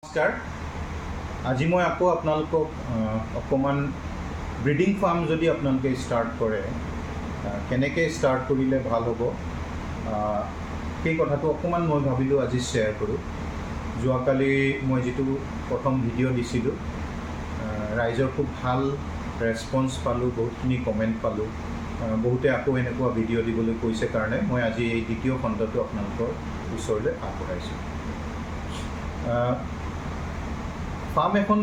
নমস্কাৰ। আজি মই আকৌ আপোনালোকক অকণমান ব্ৰিডিং ফাৰ্ম যদি আপোনালোকে ষ্টাৰ্ট কৰে কেনেকৈ ষ্টাৰ্ট কৰিলে ভাল হ'ব সেই কথাটো অকণমান মই ভাবিলোঁ আজি শ্বেয়াৰ কৰোঁ। যোৱাকালি মই যিটো প্ৰথম ভিডিঅ' দিছিলোঁ ৰাইজৰ খুব ভাল ৰেছপন্স পালোঁ, বহুতখিনি কমেণ্ট পালোঁ, বহুতে আকৌ এনেকুৱা ভিডিঅ' দিবলৈ কৈছে কাৰণে মই আজি এই দ্বিতীয় খণ্ডটো আপোনালোকৰ ওচৰলৈ আগবঢ়াইছোঁ। ফাৰ্ম এখন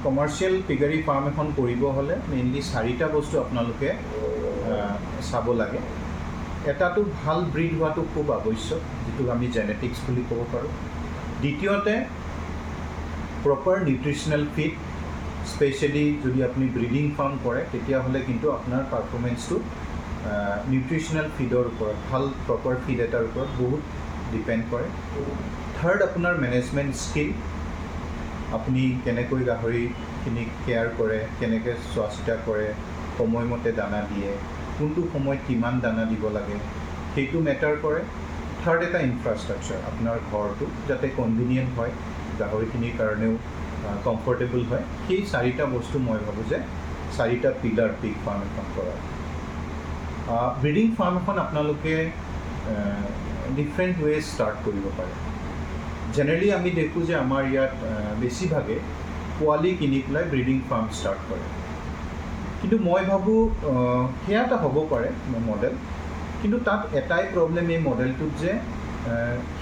কমাৰ্চিয়েল পিগাৰী ফাৰ্ম এখন কৰিব হ'লে মেইনলি 4টা বস্তু আপোনালোকে চাব লাগে। এটাটো ভাল ব্ৰিড হোৱাটো খুব আৱশ্যক, যিটো আমি জেনেটিক্স বুলি ক'ব পাৰোঁ। দ্বিতীয়তে প্ৰপাৰ নিউট্ৰিশ্যনেল ফিড, স্পেচিয়েলি যদি আপুনি ব্ৰিডিং ফাৰ্ম কৰে তেতিয়াহ'লে কিন্তু আপোনাৰ পাৰফৰ্মেঞ্চটো নিউট্ৰিশ্যনেল ফিডৰ ওপৰত, ভাল প্ৰপাৰ ফিড এটাৰ ওপৰত বহুত ডিপেণ্ড কৰে। থাৰ্ড আপোনাৰ মেনেজমেণ্ট স্কিল, আপুনি কেনেকৈ গাহৰিখিনিক কেয়াৰ কৰে, কেনেকৈ চোৱা চিতা কৰে, সময়মতে দানা দিয়ে, কোনটো সময়ত কিমান দানা দিব লাগে সেইটো মেটাৰ কৰে। থাৰ্ড এটা ইনফ্ৰাষ্ট্ৰাকচাৰ, আপোনাৰ ঘৰটো যাতে কনভিনিয়েণ্ট হয়, গাহৰিখিনিৰ কাৰণেও কমফৰ্টেবল হয়। সেই 4টা বস্তু মই ভাবোঁ যে 4টা পিলাৰ পিগ ফাৰ্ম এখন কৰাৰ। ব্ৰিডিং ফাৰ্ম এখন আপোনালোকে ডিফাৰেণ্ট ৱেজ ষ্টাৰ্ট কৰিব পাৰে। জেনেৰেলি আমি দেখোঁ যে আমাৰ ইয়াত বেছিভাগে পোৱালি কিনি পেলাই ব্ৰিডিং ফাৰ্ম ষ্টাৰ্ট কৰে, কিন্তু মই ভাবোঁ সেয়া এটা হ'ব পাৰে মডেল, কিন্তু তাত এটাই প্ৰব্লেম এই মডেলটোত যে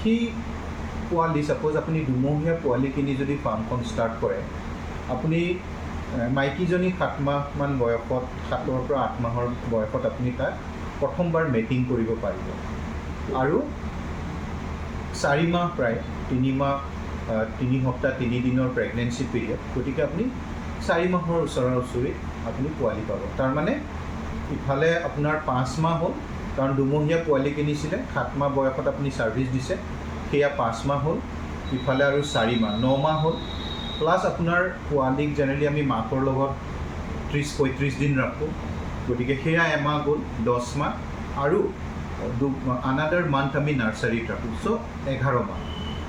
সেই পোৱালি, ছাপ'জ আপুনি 2মহীয়া পোৱালি কিনি যদি ফাৰ্মখন ষ্টাৰ্ট কৰে, আপুনি মাইকীজনী 7 মাহমান বয়সত, 7 পৰা 8 মাহৰ বয়সত আপুনি তাক প্ৰথমবাৰ মেটিং কৰিব পাৰিব, আৰু 4 মাহ প্ৰায় 3 মাহ 3 সপ্তাহ 3 দিনৰ প্ৰেগনেঞ্চি পিৰিয়ড, গতিকে আপুনি 4 মাহৰ ওচৰা ওচৰি আপুনি পোৱালি পাব। তাৰমানে ইফালে আপোনাৰ 5 মাহ হ'ল, কাৰণ 2মহীয়া পোৱালি কিনিছিলে, 7 মাহ বয়সত আপুনি ছাৰ্ভিচ দিছে, সেয়া 5 মাহ হ'ল, ইফালে আৰু 4 মাহ 9 মাহ হ'ল, প্লাছ আপোনাৰ পোৱালিক জেনেৰেলি আমি মাকৰ লগত 30-35 দিন ৰাখোঁ, গতিকে সেয়া এমাহ গ'ল, 10 মাহ, আৰু আনাডাৰ মান্থ আমি নাৰ্চাৰীত ৰাখোঁ, চ' 11 মাহ।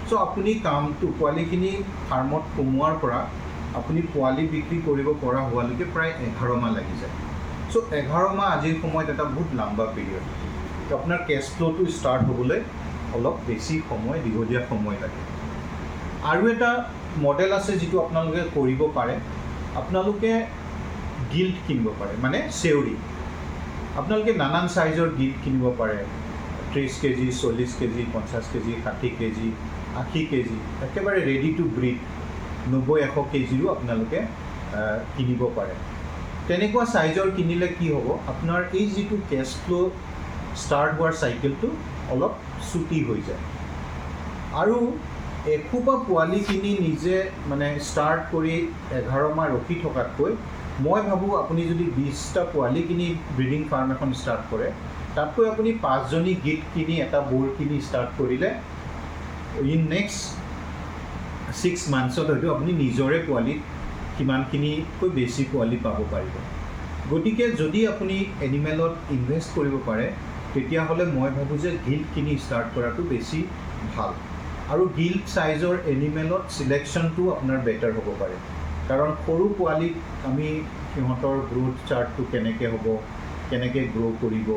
চ' আপুনি কামটো পোৱালিখিনি ফাৰ্মত সোমোৱাৰ পৰা আপুনি পোৱালি বিক্ৰী কৰিব পৰা হোৱালৈকে প্ৰায় 11 মাহ লাগি যায়। চ' 11 মাহ আজিৰ সময়ত এটা বহুত লাম্বা পিৰিয়ড। আপোনাৰ কেছ ফ্ল'টো ষ্টাৰ্ট হ'বলৈ অলপ বেছি সময়, দীঘলীয়া সময় লাগে। আৰু এটা মডেল আছে যিটো আপোনালোকে কৰিব পাৰে, আপোনালোকে গিল্ট কিনিব পাৰে, মানে চেউৰী। আপোনালোকে নানান চাইজৰ গিল্ট কিনিব পাৰে, 30 KG, 40 KG, 50 KG, 60 KG, 80 KG, একেবাৰে ৰেডি টু ব্ৰিড 90-100 কেজিৰো আপোনালোকে কিনিব পাৰে। তেনেকুৱা চাইজৰ কিনিলে কি হ'ব, আপোনাৰ এই যিটো কেছ ফ্ল' ষ্টাৰ্ট হোৱাৰ চাইকেলটো অলপ চুটি হৈ যায়। আৰু এসোপা পোৱালি কিনি নিজে মানে ষ্টাৰ্ট কৰি 11 মাহ ৰখি থকাতকৈ মই ভাবোঁ আপুনি যদি 20টা পোৱালি কিনি ব্ৰিডিং ফাৰ্ম এখন ষ্টাৰ্ট কৰে, তাতকৈ আপুনি 5জনী গিট কিনি এটা বোৰ কিনি ষ্টাৰ্ট কৰিলে ইন নেক্সট 6 মান্থছত হয়তো আপুনি নিজৰে পোৱালিত সিমানখিনিকৈ বেছি পোৱালি পাব পাৰিব। গতিকে যদি আপুনি এনিমেলত ইনভেষ্ট কৰিব পাৰে, তেতিয়াহ'লে মই ভাবোঁ যে গিল্ট কিনি ষ্টাৰ্ট কৰাটো বেছি ভাল। আৰু গিল্ট চাইজৰ এনিমেলত চিলেকশ্যনটো আপোনাৰ বেটাৰ হ'ব পাৰে, কাৰণ সৰু পোৱালিক আমি সিহঁতৰ গ্ৰ'থ চাৰ্টটো কেনেকৈ হ'ব, কেনেকৈ গ্ৰ' কৰিব,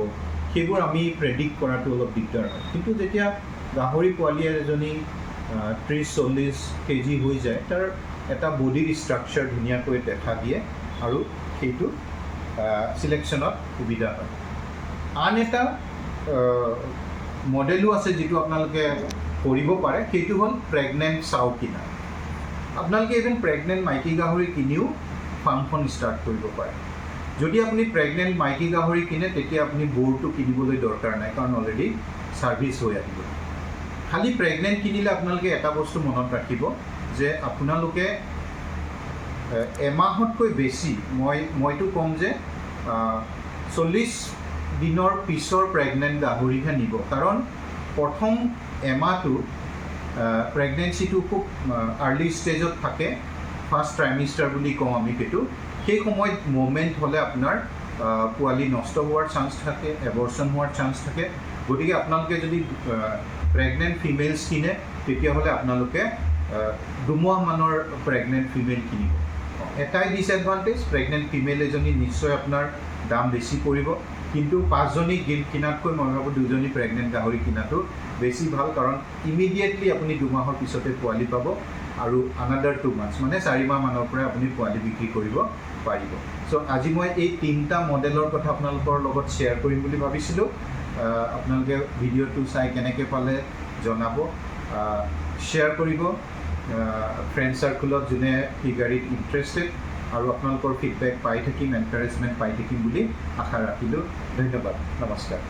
সেইবোৰ আমি প্ৰেডিক্ট কৰাটো অলপ দিগদাৰ হয়। কিন্তু যেতিয়া গাহৰি পোৱালি এজনী 30-40 কেজি হৈ যায়, তাৰ এটা বডিৰ ষ্ট্ৰাকচাৰ ধুনীয়াকৈ দেখা দিয়ে, আৰু সেইটো চিলেকশ্যনত সুবিধা হয়। আন এটা মডেলো আছে যিটো আপোনালোকে কৰিব পাৰে, সেইটো হ'ল প্ৰেগনেণ্ট চাউ কিনা। আপোনালোকে এজন প্ৰেগনেণ্ট মাইকী গাহৰি কিনিও ফাৰ্মখন ষ্টাৰ্ট কৰিব পাৰে। যদি আপুনি প্ৰেগনেণ্ট মাইকী গাহৰি কিনে, তেতিয়া আপুনি বোৰটো কিনিবলৈ দৰকাৰ নাই, কাৰণ অলৰেডি ছাৰ্ভিচ হৈ আহিব। খালি প্ৰেগনেণ্ট কিনিলে আপোনালোকে এটা বস্তু মনত ৰাখিব যে আপোনালোকে এমাহতকৈ বেছি, মইতো ক'ম যে 40 দিনৰ পিছৰ প্ৰেগনেণ্ট গাহৰিহে নিব, কাৰণ প্ৰথম এমাহটো প্ৰেগনেঞ্চিটো খুব আৰ্লি ষ্টেজত থাকে, ফাৰ্ষ্ট ট্ৰাইমিষ্টাৰ বুলি কওঁ আমি সেইটো। সেই সময়ত মুভমেণ্ট হ'লে আপোনাৰ পোৱালি নষ্ট হোৱাৰ চান্স থাকে, এবৰ্চন হোৱাৰ চান্স থাকে। গতিকে আপোনালোকে যদি প্ৰেগনেণ্ট ফিমেলছ কিনে, তেতিয়াহ'লে আপোনালোকে দুমাহ মানৰ প্ৰেগনেণ্ট ফিমেল কিনিব। এটাই ডিসএডভান্টেজ, প্ৰেগনেণ্ট ফিমেল এজনী নিশ্চয় আপোনাৰ দাম বেছি পৰিব, কিন্তু 5জনী কিনাতকৈ মই ভাবোঁ 2জনী প্ৰেগনেণ্ট গাহৰি কিনাটো বেছি ভাল, কাৰণ ইমিডিয়েটলি আপুনি 2 মাহৰ পিছতে পোৱালি পাব আৰু আনাডাৰ 2 মান্থছ মানে 4 মাহ মানৰ পৰাই আপুনি পোৱালি বিক্ৰী কৰিব পাৰিব। চ' আজি মই এই 3টা মডেলৰ কথা আপোনালোকৰ লগত শ্বেয়াৰ কৰিম বুলি ভাবিছিলোঁ। আপোনালোকে ভিডিঅ'টো চাই কেনেকৈ পালে জনাব, শ্বেয়াৰ কৰিব ফ্ৰেণ্ড চাৰ্কুলত যোনে পিগাৰীত ইণ্টাৰেষ্টেড, আৰু আপোনালোকৰ ফিডবেক পাই থাকিম, এনকাৰেজমেণ্ট পাই থাকিম বুলি আশা ৰাখিলোঁ। ধন্যবাদ, নমস্কাৰ।